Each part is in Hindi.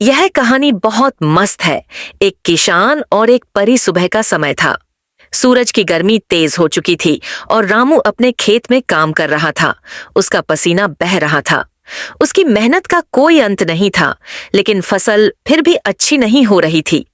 यह कहानी बहुत मस्त है। एक किसान और एक परी सुबह का समय था। सूरज की गर्मी तेज हो चुकी थी और रामू अपने खेत में काम कर रहा था। उसका पसीना बह रहा था। उसकी मेहनत का कोई अंत नहीं था, लेकिन फसल फिर भी अच्छी नहीं हो रही थी।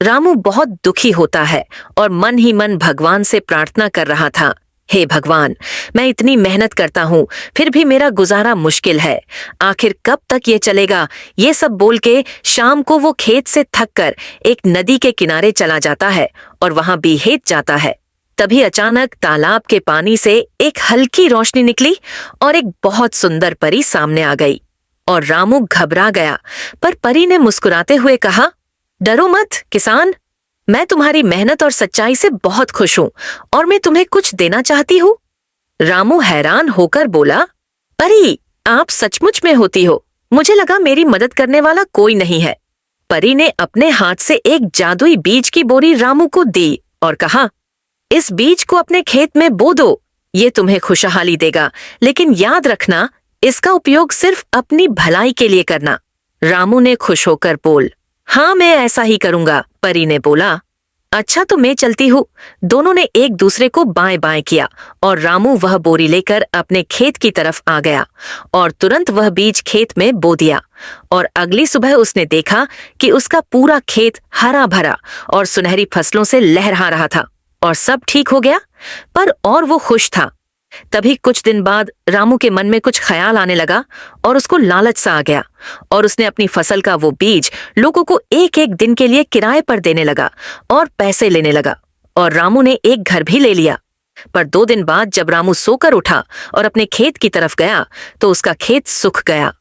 रामू बहुत दुखी होता है और मन ही मन भगवान से प्रार्थना कर रहा था, हे भगवान, मैं इतनी मेहनत करता हूँ, फिर भी मेरा गुजारा मुश्किल है। आखिर कब तक ये चलेगा? ये सब बोल के शाम को वो खेत से थककर एक नदी के किनारे चला जाता है और वहां बीहेट जाता है। तभी अचानक तालाब के पानी से एक हल्की रोशनी निकली और एक बहुत सुंदर परी सामने आ गई। और रामू घबरा गया, पर परी ने मुस्कुराते हुए कहा, डरो मत किसान, मैं तुम्हारी मेहनत और सच्चाई से बहुत खुश हूँ और मैं तुम्हें कुछ देना चाहती हूँ। रामू हैरान होकर बोला, परी, आप सचमुच में होती हो? मुझे लगा मेरी मदद करने वाला कोई नहीं है। परी ने अपने हाथ से एक जादुई बीज की बोरी रामू को दी और कहा, इस बीज को अपने खेत में बो दो, ये तुम्हें खुशहाली देगा, लेकिन याद रखना, इसका उपयोग सिर्फ अपनी भलाई के लिए करना। रामू ने खुश होकर बोल, हाँ मैं ऐसा ही करूंगा। परी ने बोला, अच्छा तो मैं चलती हूँ। दोनों ने एक दूसरे को बाएं बाएं किया और रामू वह बोरी लेकर अपने खेत की तरफ आ गया और तुरंत वह बीज खेत में बो दिया। और अगली सुबह उसने देखा कि उसका पूरा खेत हरा भरा और सुनहरी फसलों से लहरा रहा था और सब ठीक हो गया। पर और वो खुश था। तभी कुछ दिन बाद रामू के मन में कुछ ख्याल आने लगा और उसको लालच सा आ गया और उसने अपनी फसल का वो बीज लोगों को एक एक दिन के लिए किराए पर देने लगा और पैसे लेने लगा। और रामू ने एक घर भी ले लिया। पर 2 दिन बाद जब रामू सोकर उठा और अपने खेत की तरफ गया तो उसका खेत सूख गया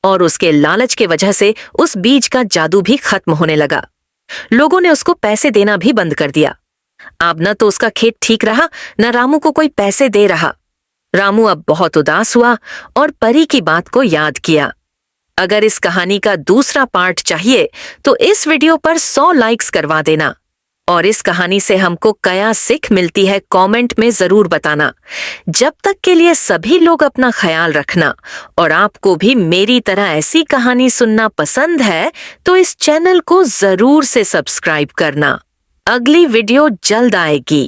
और उसके लालच के वजह से उस बीज का जादू भी खत्म होने लगा। लोगों ने उसको पैसे देना भी बंद कर दिया। अब न तो उसका खेत ठीक रहा, न रामू को कोई पैसे दे रहा। रामू अब बहुत उदास हुआ और परी की बात को याद किया। अगर इस कहानी का दूसरा पार्ट चाहिए तो इस वीडियो पर 100 लाइक्स करवा देना। और इस कहानी से हमको क्या सीख मिलती है कमेंट में जरूर बताना। जब तक के लिए सभी लोग अपना ख्याल रखना। और आपको भी मेरी तरह ऐसी कहानी सुनना पसंद है तो इस चैनल को जरूर से सब्सक्राइब करना। अगली वीडियो जल्द आएगी।